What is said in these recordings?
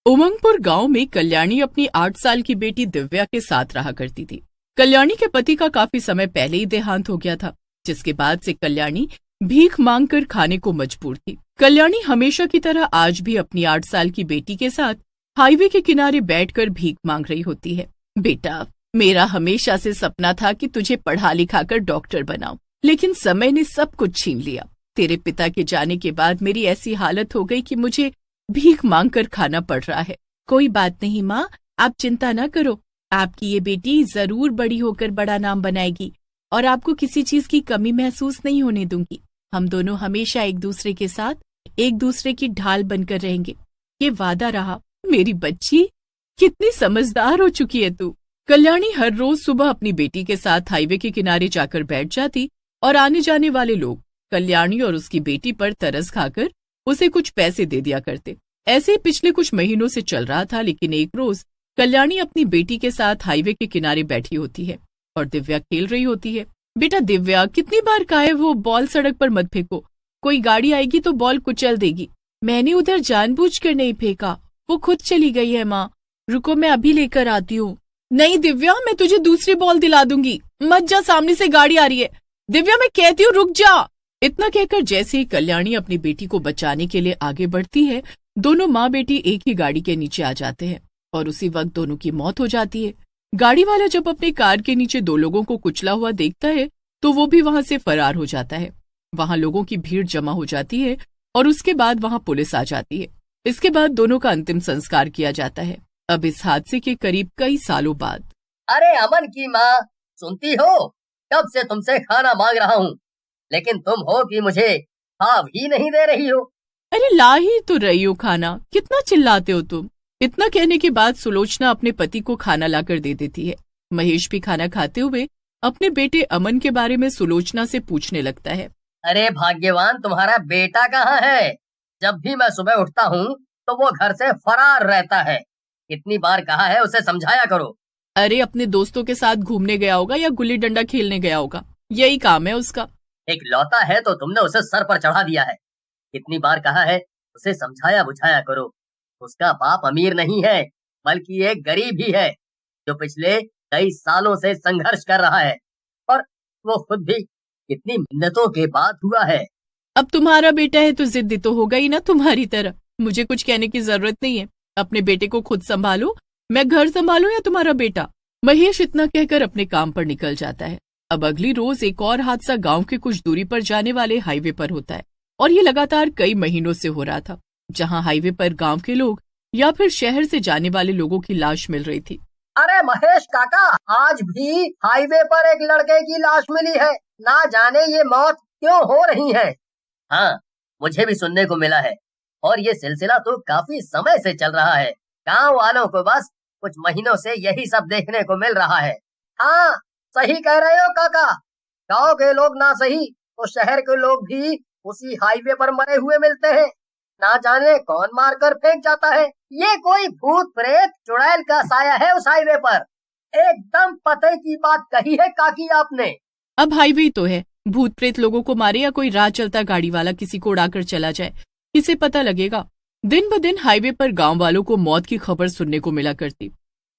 उमंगपुर गांव में कल्याणी अपनी 8 साल की बेटी दिव्या के साथ रहा करती थी। कल्याणी के पति का काफी समय पहले ही देहांत हो गया था, जिसके बाद से कल्याणी भीख मांगकर खाने को मजबूर थी। कल्याणी हमेशा की तरह आज भी अपनी 8 साल की बेटी के साथ हाईवे के किनारे बैठकर भीख मांग रही होती है। बेटा, मेरा हमेशा से सपना था कि तुझे पढ़ा लिखाकर डॉक्टर बनाऊं, लेकिन समय ने सब कुछ छीन लिया। तेरे पिता के जाने के बाद मेरी ऐसी हालत हो गई कि मुझे भीख मांगकर खाना पड़ रहा है। कोई बात नहीं माँ, आप चिंता न करो। आपकी ये बेटी जरूर बड़ी होकर बड़ा नाम बनाएगी और आपको किसी चीज की कमी महसूस नहीं होने दूंगी। हम दोनों हमेशा एक दूसरे के साथ एक दूसरे की ढाल बनकर रहेंगे, ये वादा रहा। मेरी बच्ची, कितनी समझदार हो चुकी है तू। कल्याणी हर रोज सुबह अपनी बेटी के साथ हाईवे के किनारे जाकर बैठ जाती और आने जाने वाले लोग कल्याणी और उसकी बेटी पर तरस खाकर उसे कुछ पैसे दे दिया करते। ऐसे ही पिछले कुछ महीनों से चल रहा था, लेकिन एक रोज कल्याणी अपनी बेटी के साथ हाईवे के किनारे बैठी होती है और दिव्या खेल रही होती है। बेटा दिव्या, कितनी बार कहा है वो बॉल सड़क पर मत फेंको, कोई गाड़ी आएगी तो बॉल कुचल देगी। मैंने उधर जानबूझकर नहीं फेंका, वो खुद चली गई है माँ। रुको, मैं अभी लेकर आती हूँ। नहीं दिव्या, मैं तुझे दूसरी बॉल दिला दूंगी। मत जा, सामने से गाड़ी आ रही है। दिव्या, मैं कहती हूँ रुक जा। इतना कहकर जैसे ही कल्याणी अपनी बेटी को बचाने के लिए आगे बढ़ती है, दोनों माँ बेटी एक ही गाड़ी के नीचे आ जाते हैं और उसी वक्त दोनों की मौत हो जाती है। गाड़ी वाला जब अपने कार के नीचे 2 लोगों को कुचला हुआ देखता है तो वो भी वहां से फरार हो जाता है। वहां लोगों की भीड़ जमा हो जाती है और उसके बाद वहां पुलिस आ जाती है। इसके बाद दोनों का अंतिम संस्कार किया जाता है। अब इस हादसे के करीब कई सालों बाद। अरे अमन की माँ, सुनती हो? कब से तुमसे खाना मांग रहा हूँ, लेकिन तुम हो कि मुझे भाव ही नहीं दे रही हो। अरे ला ही तो रही हो खाना, कितना चिल्लाते हो तुम। इतना कहने के बाद सुलोचना अपने पति को खाना लाकर दे देती है। महेश भी खाना खाते हुए अपने बेटे अमन के बारे में सुलोचना से पूछने लगता है। अरे भाग्यवान, तुम्हारा बेटा कहाँ है? जब भी मैं सुबह उठता हूँ तो वो घर से फरार रहता है। कितनी बार कहा है उसे समझाया करो। अरे अपने दोस्तों के साथ घूमने गया होगा या गुल्ली डंडा खेलने गया होगा, यही काम है उसका। एक लौता है तो तुमने उसे सर पर चढ़ा दिया है। कितनी बार कहा है उसे समझाया बुझाया करो। उसका बाप अमीर नहीं है, बल्कि एक गरीब ही है जो पिछले कई सालों से संघर्ष कर रहा है, और वो खुद भी कितनी मिन्नतों के बाद हुआ है। अब तुम्हारा बेटा है तो जिद्दी तो होगा ही ना तुम्हारी तरह। मुझे कुछ कहने की जरूरत नहीं है, अपने बेटे को खुद संभालो। मैं घर संभालूं या तुम्हारा बेटा? महेश इतना कहकर अपने काम पर निकल जाता है। अब अगली रोज एक और हादसा गांव के कुछ दूरी पर जाने वाले हाईवे पर होता है और ये लगातार कई महीनों से हो रहा था, जहां हाईवे पर गांव के लोग या फिर शहर से जाने वाले लोगों की लाश मिल रही थी। अरे महेश काका, आज भी हाईवे पर एक लड़के की लाश मिली है। ना जाने ये मौत क्यों हो रही है। हाँ, मुझे भी सुनने को मिला है, और ये सिलसिला तो काफी समय से चल रहा है। गांव वालों को बस कुछ महीनों से यही सब देखने को मिल रहा है। हाँ, सही कह रहे हो काका। गांव के लोग ना सही तो शहर के लोग भी उसी हाईवे पर मरे हुए मिलते हैं। ना जाने कौन मारकर फेंक जाता है। ये कोई भूत प्रेत चुड़ैल का साया है उस हाईवे पर। एकदम पते की बात कही है काकी आपने। अब हाईवे तो है, भूत प्रेत लोगों को मारे या कोई राह चलता गाड़ी वाला किसी को उड़ाकर चला जाए, किसे पता लगेगा। दिन ब दिन हाईवे पर गांव वालों को मौत की खबर सुनने को मिला करती।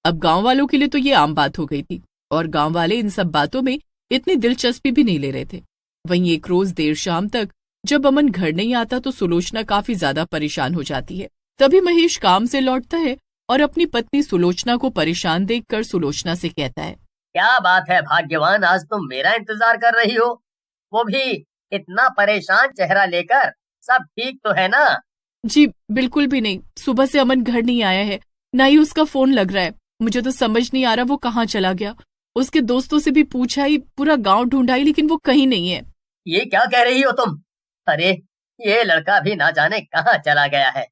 अब गांव वालों के लिए तो ये आम बात हो गई थी और गांव वाले इन सब बातों में इतनी दिलचस्पी भी नहीं ले रहे थे। वहीं एक रोज देर शाम तक जब अमन घर नहीं आता तो सुलोचना काफी ज्यादा परेशान हो जाती है। तभी महेश काम से लौटता है और अपनी पत्नी सुलोचना को परेशान देखकर सुलोचना से कहता है। क्या बात है भाग्यवान, आज तुम मेरा इंतजार कर रही हो, वो भी इतना परेशान चेहरा लेकर। सब ठीक तो है ना? जी बिल्कुल भी नहीं, सुबह से अमन घर नहीं आया है, ना ही उसका फोन लग रहा है। मुझे तो समझ नहीं आ रहा वो कहाँ चला गया। उसके दोस्तों से भी पूछा ही, पूरा गांव ढूंढाई, लेकिन वो कहीं नहीं है। ये क्या कह रही हो तुम? अरे ये लड़का भी ना जाने कहाँ चला गया है।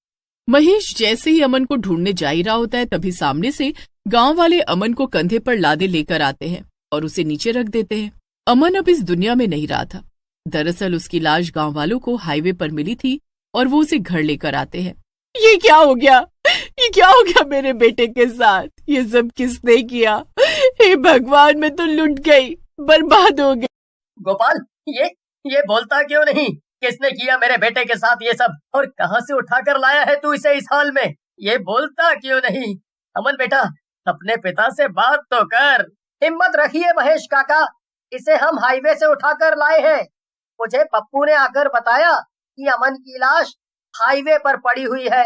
महेश जैसे ही अमन को ढूंढने जा ही रहा होता है, तभी सामने से गांव वाले अमन को कंधे पर लादे लेकर आते हैं और उसे नीचे रख देते हैं। अमन अब इस दुनिया में नहीं रहा था। दरअसल उसकी लाश गांव वालों को हाईवे पर मिली थी और वो उसे घर लेकर आते हैं। ये क्या हो गया? ये क्या हो गया मेरे बेटे के साथ? ये सब किसने किया? हे भगवान, मैं तो लुट गई, बर्बाद हो गई। गोपाल, ये बोलता क्यों नहीं? किसने किया मेरे बेटे के साथ ये सब, और कहां से उठाकर लाया है तू इसे इस हाल में? ये बोलता क्यों नहीं? अमन बेटा, अपने पिता से बात तो कर। हिम्मत रखिए महेश काका, इसे हम हाईवे से उठाकर लाए हैं। मुझे पप्पू ने आकर बताया कि अमन की लाश हाईवे पर पड़ी हुई है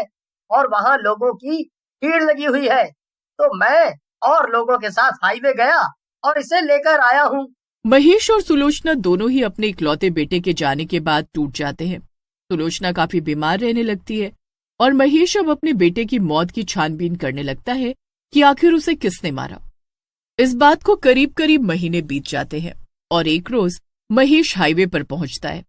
और वहाँ लोगों की भीड़ लगी हुई है, तो मैं और लोगों के साथ हाईवे गया और इसे लेकर आया हूँ। महेश और सुलोचना दोनों ही अपने इकलौते बेटे के जाने के बाद टूट जाते हैं। सुलोचना काफी बीमार रहने लगती है और महेश अब अपने बेटे की मौत की छानबीन करने लगता है कि आखिर उसे किसने मारा। इस बात को करीब करीब महीने बीत जाते हैं और एक रोज महेश हाईवे पर पहुंचता है।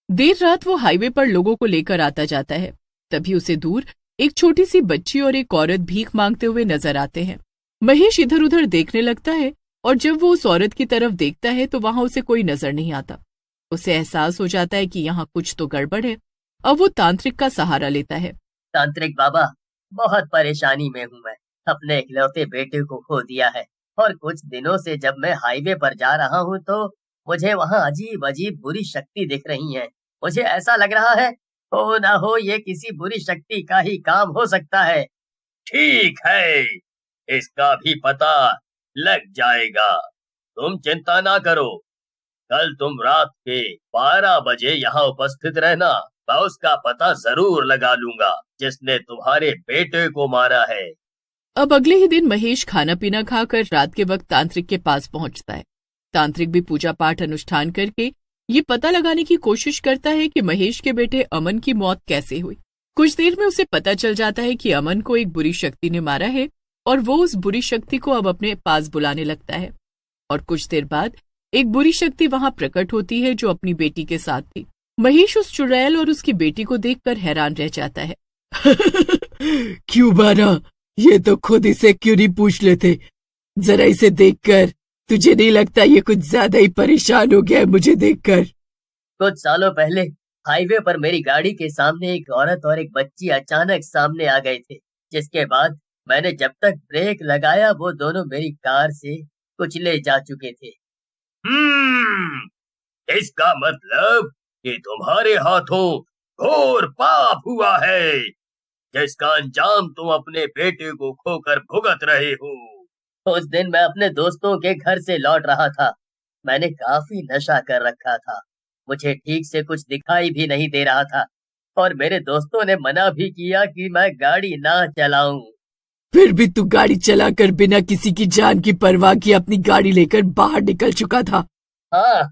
देर रात वो हाईवे पर लोगों को लेकर आता जाता है। तभी उसे दूर एक छोटी सी बच्ची और एक औरत भीख मांगते हुए नजर आते हैं। महेश इधर उधर देखने लगता है और जब वो उस औरत की तरफ देखता है तो वहां उसे कोई नजर नहीं आता। उसे एहसास हो जाता है कि यहाँ कुछ तो गड़बड़ है। अब वो तांत्रिक का सहारा लेता है। तांत्रिक बाबा, बहुत परेशानी में हूँ मैं। अपने इकलौते बेटे को खो दिया है और कुछ दिनों से जब मैं हाईवे पर जा रहा हूँ तो मुझे वहाँ अजीब अजीब बुरी शक्ति दिख रही है। मुझे ऐसा लग रहा है हो ना हो ये किसी बुरी शक्ति का ही काम हो सकता है। ठीक है, इसका भी पता लग जाएगा। तुम चिंता ना करो। कल तुम रात के 12 बजे यहाँ उपस्थित रहना। मैं उसका पता जरूर लगा लूंगा जिसने तुम्हारे बेटे को मारा है। अब अगले ही दिन महेश खाना पीना खाकर रात के वक्त तांत्रिक के पास पहुंचता है। तांत्रिक भी पूजा पाठ अनुष्ठान करके ये पता लगाने की कोशिश करता है कि महेश के बेटे अमन की मौत कैसे हुई। कुछ देर में उसे पता चल जाता है कि अमन को एक बुरी शक्ति ने मारा है और वो उस बुरी शक्ति को अब अपने पास बुलाने लगता है। और कुछ देर बाद एक बुरी शक्ति वहां प्रकट होती है जो अपनी बेटी के साथ थी। महेश उस चुड़ैल और उसकी बेटी को देखकर हैरान रह जाता है। क्यों मारा? ये तो खुद इसे क्यों नहीं पूछ लेते? जरा इसे देखकर तुझे नहीं लगता ये कुछ ज्यादा ही परेशान हो गया है मुझे देखकर? कुछ सालों पहले हाईवे पर मेरी गाड़ी के सामने एक औरत और एक बच्ची अचानक सामने आ गए थे, जिसके बाद मैंने जब तक ब्रेक लगाया वो दोनों मेरी कार से कुचले जा चुके थे। इसका मतलब कि तुम्हारे हाथों घोर पाप हुआ है, जिसका अंजाम तुम अपने बेटे को खोकर भुगत रहे हो। उस दिन मैं अपने दोस्तों के घर से लौट रहा था। मैंने काफी नशा कर रखा था। मुझे ठीक से कुछ दिखाई भी नहीं दे रहा था और मेरे दोस्तों ने मना भी किया कि मैं गाड़ी ना चलाऊं। फिर भी तू गाड़ी चलाकर बिना किसी की जान की परवाह किए अपनी गाड़ी लेकर बाहर निकल चुका था। हाँ,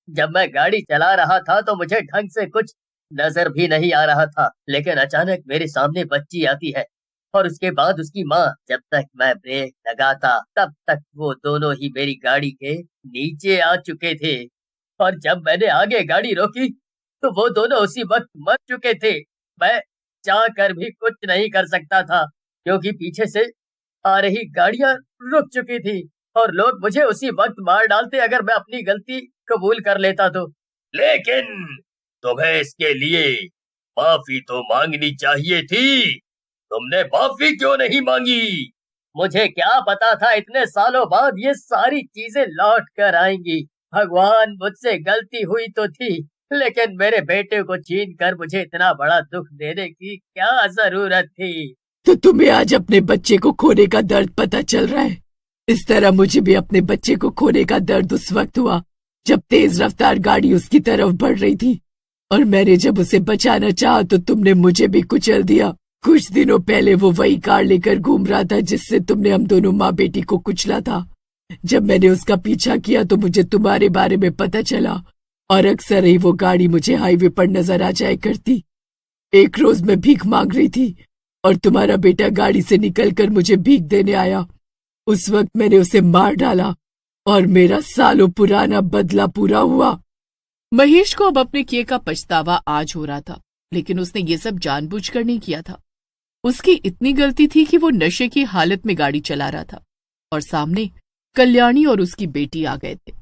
जब मैं गाड़ी चला रहा था तो मुझे ढंग से कुछ नजर भी नहीं आ रहा था, लेकिन अचानक मेरे सामने बच्ची आती है और उसके बाद उसकी माँ। जब तक मैं ब्रेक लगाता तब तक वो दोनों ही मेरी गाड़ी के नीचे आ चुके थे और जब मैंने आगे गाड़ी रोकी तो वो दोनों उसी वक्त मर चुके थे। मैं चाह कर भी कुछ नहीं कर सकता था क्योंकि पीछे से आ रही गाड़ियां रुक चुकी थी और लोग मुझे उसी वक्त मार डालते अगर मैं अपनी गलती कबूल कर लेता तो। लेकिन तुम्हें इसके लिए माफी तो मांगनी चाहिए थी। तुमने माफी क्यों नहीं मांगी? मुझे क्या पता था इतने सालों बाद ये सारी चीजें लौट कर आएंगी। भगवान, मुझसे गलती हुई तो थी, लेकिन मेरे बेटे को छीन कर मुझे इतना बड़ा दुख देने की क्या जरूरत थी? तो तुम्हें आज अपने बच्चे को खोने का दर्द पता चल रहा है। इस तरह मुझे भी अपने बच्चे को खोने का दर्द उस वक्त हुआ जब तेज रफ्तार गाड़ी उसकी तरफ बढ़ रही थी और मैंने जब उसे बचाना चाहा तो तुमने मुझे भी कुचल दिया। कुछ दिनों पहले वो वही कार लेकर घूम रहा था जिससे तुमने हम दोनों माँ बेटी को कुचला था। जब मैंने उसका पीछा किया तो मुझे तुम्हारे बारे में पता चला और अक्सर ही वो गाड़ी मुझे हाईवे पर नजर आ जाया करती। एक रोज मैं भीख मांग रही थी और तुम्हारा बेटा गाड़ी से निकलकर मुझे भीख देने आया। उस वक्त मैंने उसे मार डाला और मेरा सालों पुराना बदला पूरा हुआ। महेश को अब अपने किए का पछतावा आज हो रहा था, लेकिन उसने ये सब जानबूझकर नहीं किया था। उसकी इतनी गलती थी कि वो नशे की हालत में गाड़ी चला रहा था और सामने कल्याणी और उसकी बेटी आ गए थे।